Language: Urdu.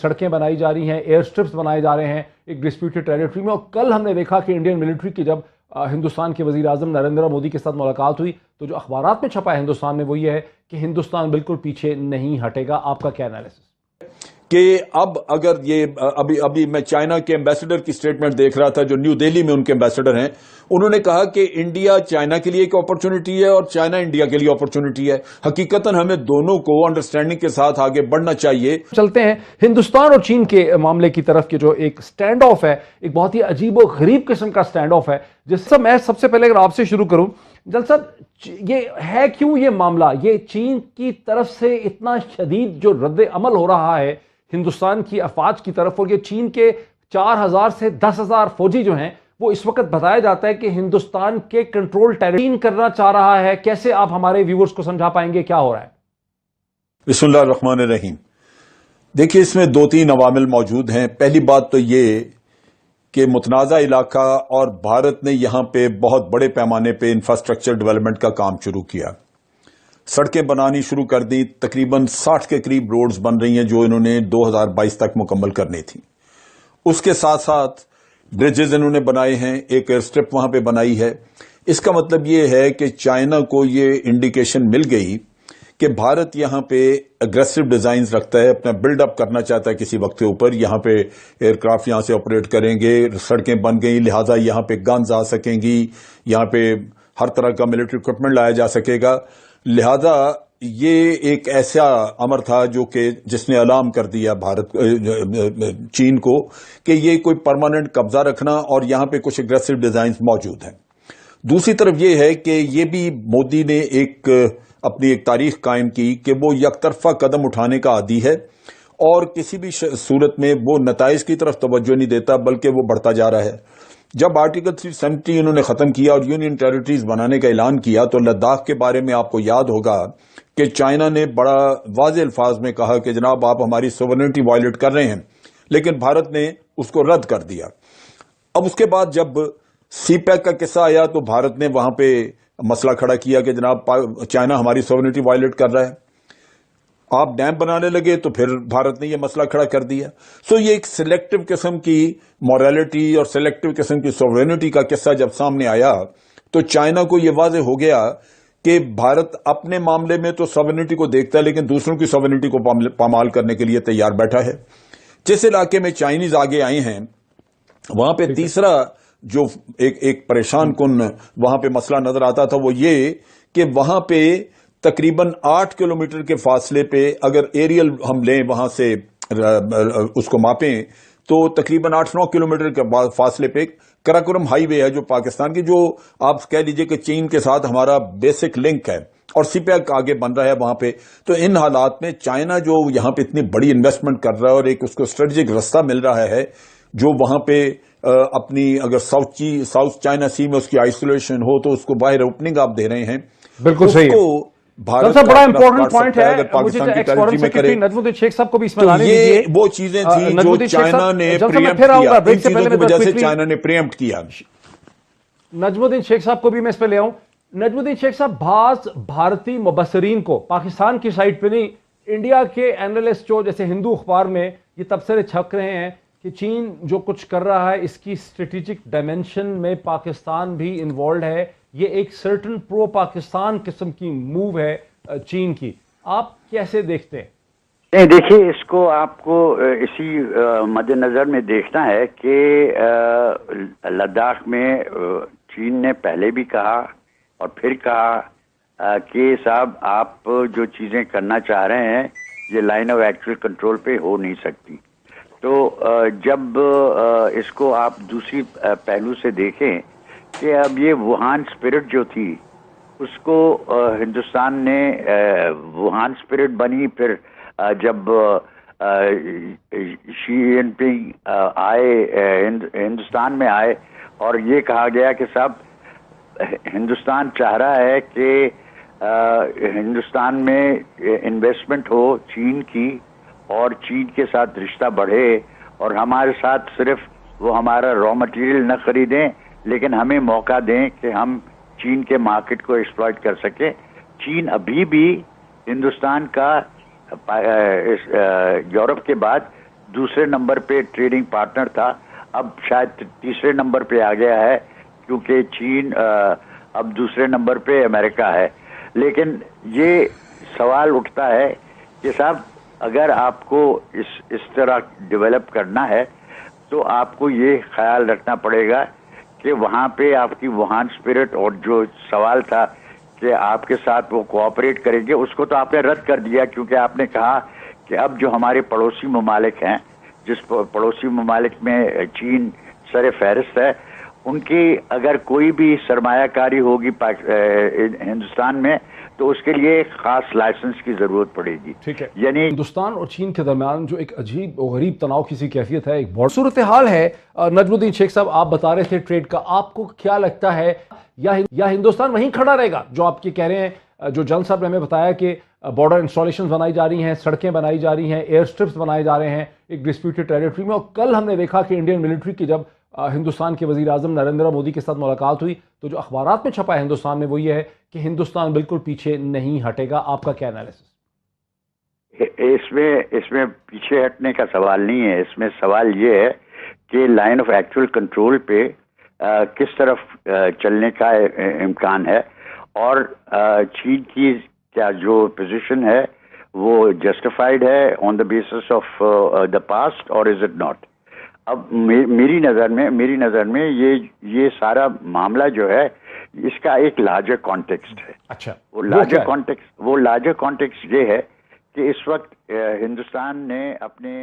سڑکیں بنائی جا رہی ہیں, ایئر سٹرپس بنائے جا رہے ہیں ایک ڈسپیوٹڈ ٹیریٹری میں. اور کل ہم نے دیکھا کہ انڈین ملٹری کی جب ہندوستان کے وزیر اعظم نریندر مودی کے ساتھ ملاقات ہوئی تو جو اخبارات میں چھپا ہے ہندوستان میں وہ یہ ہے کہ ہندوستان بالکل پیچھے نہیں ہٹے گا. آپ کا کیا انالیسس؟ کہ اب اگر یہ ابھی میں چائنا کے ایمبیسڈر کی سٹیٹمنٹ دیکھ رہا تھا جو نیو دہلی میں ان کے ایمبیسڈر ہیں, انہوں نے کہا کہ انڈیا چائنا کے لیے ایک اپرچونٹی ہے اور چائنا انڈیا کے لیے اپرچونٹی ہے. حقیقتاً ہمیں دونوں کو انڈرسٹینڈنگ کے ساتھ آگے بڑھنا چاہیے. چلتے ہیں ہندوستان اور چین کے معاملے کی طرف, کہ جو ایک سٹینڈ آف ہے, ایک بہت ہی عجیب و غریب قسم کا سٹینڈ آف ہے, جس سے میں سب سے پہلے اگر آپ سے شروع کروں جل صاحب, یہ ہے کیوں یہ معاملہ, یہ چین کی طرف سے اتنا شدید جو رد عمل ہو رہا ہے ہندوستان کی افواج کی طرف, اور یہ چین کے 4000 سے 10,000 فوجی جو ہیں وہ اس وقت بتایا جاتا ہے کہ ہندوستان کے کنٹرول ٹیرین کرنا چاہ رہا ہے. کیسے آپ ہمارے ویورز کو سمجھا پائیں گے کیا ہو رہا ہے؟ بسم اللہ الرحمن الرحیم. دیکھیے اس میں 2-3 عوامل موجود ہیں. پہلی بات تو یہ کہ متنازع علاقہ اور بھارت نے یہاں پہ بہت بڑے پیمانے پہ انفراسٹرکچر ڈیولپمنٹ کا کام شروع کیا, سڑکیں بنانی شروع کر دی. تقریباً 60 کے قریب روڈز بن رہی ہیں جو انہوں نے 2022 تک مکمل کرنی تھی. اس کے ساتھ ساتھ برجز انہوں نے بنائے ہیں, ایک ایئر سٹرپ وہاں پہ بنائی ہے. اس کا مطلب یہ ہے کہ چائنا کو یہ انڈیکیشن مل گئی کہ بھارت یہاں پہ اگریسو ڈیزائنز رکھتا ہے, اپنا بلڈ اپ کرنا چاہتا ہے کسی وقت کے اوپر. یہاں پہ ایئر کرافٹ یہاں سے آپریٹ کریں گے, سڑکیں بن گئی لہٰذا یہاں پہ گنز آ سکیں گی, یہاں پہ ہر طرح کا ملٹری اکوپمنٹ لایا جا سکے گا. لہذا یہ ایک ایسا امر تھا جو کہ جس نے الارم کر دیا چین کو کہ یہ کوئی پرماننٹ قبضہ رکھنا اور یہاں پہ کچھ اگریسو ڈیزائنز موجود ہیں. دوسری طرف یہ ہے کہ یہ بھی مودی نے اپنی ایک تاریخ قائم کی کہ وہ یک طرفہ قدم اٹھانے کا عادی ہے اور کسی بھی صورت میں وہ نتائج کی طرف توجہ نہیں دیتا بلکہ وہ بڑھتا جا رہا ہے. جب آرٹیکل 370 انہوں نے ختم کیا اور یونین ٹیریٹریز بنانے کا اعلان کیا تو لداخ کے بارے میں آپ کو یاد ہوگا کہ چائنا نے بڑا واضح الفاظ میں کہا کہ جناب آپ ہماری سوورنٹی وائلیٹ کر رہے ہیں, لیکن بھارت نے اس کو رد کر دیا. اب اس کے بعد جب سی پیک کا قصہ آیا تو بھارت نے وہاں پہ مسئلہ کھڑا کیا کہ جناب چائنا ہماری سوورنٹی وائلیٹ کر رہا ہے. آپ ڈیم بنانے لگے تو پھر بھارت نے یہ مسئلہ کھڑا کر دیا. سو یہ ایک سلیکٹو قسم کی مورالٹی اور سلیکٹو قسم کی سوورنٹی کا قصہ جب سامنے آیا تو چائنا کو یہ واضح ہو گیا کہ بھارت اپنے معاملے میں تو سوورنٹی کو دیکھتا ہے لیکن دوسروں کی سوورنٹی کو پامال کرنے کے لیے تیار بیٹھا ہے. جس علاقے میں چائنیز آگے آئے ہیں وہاں پہ تیسرا جو ایک پریشان کن وہاں پہ مسئلہ نظر آتا تھا وہ یہ کہ وہاں پہ تقریباً 8 کلومیٹر کے فاصلے پہ اگر ایریل ہم لیں وہاں سے اس کو ماپیں تو تقریباً 8-9 کلومیٹر کے فاصلے پہ کراکورم ہائی وے ہے جو پاکستان کی, جو آپ کہہ لیجئے کہ چین کے ساتھ ہمارا بیسک لنک ہے اور سی پیک آگے بن رہا ہے وہاں پہ. تو ان حالات میں چائنا جو یہاں پہ اتنی بڑی انویسٹمنٹ کر رہا ہے اور ایک اس کو اسٹریٹجک رستہ مل رہا ہے جو وہاں پہ اپنی اگر ساؤتھ چائنا سی میں اس کی آئسولیشن ہو تو اس کو باہر اوپننگ آپ دے رہے ہیں. بالکل صحیح ہے. بھارت بڑا امپورٹنٹ پوائنٹ ہے, مجھے ایکس فارن سیکرٹری نجم الدین شیخ صاحب کو بھی اس میں لانے دیجیے. وہ چیزیں تھیں جو چائنا نے پریمپٹ کیا, ان چیزوں کی وجہ سے چائنا نے پریمپٹ کیا. نجم الدین شیخ صاحب کو بھی میں اس پہ لے آؤں. نجم الدین شیخ صاحب, بعض بھارتی مبصرین کو پاکستان کی سائٹ پہ نہیں, انڈیا کے اینالسٹ جو جیسے ہندو اخبار میں یہ تبصرے چھپ رہے ہیں کہ چین جو کچھ کر رہا ہے اس کی اسٹریٹجک ڈائمینشن میں پاکستان بھی انوالوڈ ہے, یہ ایک سرٹن پرو پاکستان قسم کی موو ہے چین کی. آپ کیسے دیکھتے ہیں؟ نہیں دیکھیے, اس کو آپ کو اسی مد نظر میں دیکھنا ہے کہ لداخ میں چین نے پہلے بھی کہا اور پھر کہا کہ صاحب آپ جو چیزیں کرنا چاہ رہے ہیں یہ لائن آف ایکچوئل کنٹرول پہ ہو نہیں سکتی. تو جب اس کو آپ دوسری پہلو سے دیکھیں کہ اب یہ ووہان اسپرٹ جو تھی اس کو ہندوستان نے ووہان اسپرٹ بنی, پھر جب شی جن پنگ آئے ہندوستان میں آئے اور یہ کہا گیا کہ صاحب ہندوستان چاہ رہا ہے کہ ہندوستان میں انویسٹمنٹ ہو چین کی اور چین کے ساتھ رشتہ بڑھے اور ہمارے ساتھ صرف وہ ہمارا را مٹیریل نہ خریدیں لیکن ہمیں موقع دیں کہ ہم چین کے مارکیٹ کو ایکسپلائٹ کر سکیں. چین ابھی بھی ہندوستان کا یورپ کے بعد دوسرے نمبر پہ ٹریڈنگ پارٹنر تھا، اب شاید تیسرے نمبر پہ آ گیا ہے، کیونکہ چین اب دوسرے نمبر پہ امریکہ ہے۔ لیکن یہ سوال اٹھتا ہے کہ صاحب اگر آپ کو اس طرح ڈیولپ کرنا ہے تو آپ کو یہ خیال رکھنا پڑے گا کہ وہاں پہ آپ کی ووہان اسپرٹ، اور جو سوال تھا کہ آپ کے ساتھ وہ کوآپریٹ کریں گے، اس کو تو آپ نے رد کر دیا، کیونکہ آپ نے کہا کہ اب جو ہمارے پڑوسی ممالک ہیں، جس پڑوسی ممالک میں چین سر فہرست ہے، ان کی اگر کوئی بھی سرمایہ کاری ہوگی ہندوستان میں تو اس کے لیے ایک خاص لائسنس کی ضرورت پڑے گی۔ ٹھیک ہے، یعنی ہندوستان اور چین کے درمیان جو ایک عجیب و غریب تناؤ کی سی کیفیت ہے، ایک بہت صورتحال ہے۔ نجم الدین شیخ صاحب، آپ بتا رہے تھے ٹریڈ کا، آپ کو کیا لگتا ہے یا ہندوستان وہیں کھڑا رہے گا جو آپ کی کہہ رہے ہیں؟ جو جنرل صاحب نے ہمیں بتایا کہ بارڈر انسٹالیشن بنائی جا رہی ہیں، سڑکیں بنائی جا رہی ہیں، ایئر سٹرپس بنائے جا رہے ہیں ایک ڈسپیوٹڈ ٹیریٹری میں، اور کل ہم نے دیکھا کہ انڈین ملٹری کی جب ہندوستان کے وزیر اعظم نریندر مودی کے ساتھ ملاقات ہوئی تو جو اخبارات میں چھپا ہے ہندوستان میں وہ یہ ہے کہ ہندوستان بالکل پیچھے نہیں ہٹے گا۔ آپ کا کیا انالیسس؟ اس میں پیچھے ہٹنے کا سوال نہیں ہے، اس میں سوال یہ ہے کہ لائن آف ایکچوئل کنٹرول پہ کس طرف چلنے کا امکان ہے، اور چین کی کیا جو پوزیشن ہے وہ جسٹیفائڈ ہے on the basis of the past, اور از اٹ ناٹ؟ اب میری نظر میں یہ سارا معاملہ جو ہے اس کا ایک لارجر کانٹیکسٹ ہے۔ اچھا، وہ لارجر کانٹیکسٹ یہ ہے کہ اس وقت ہندوستان نے اپنے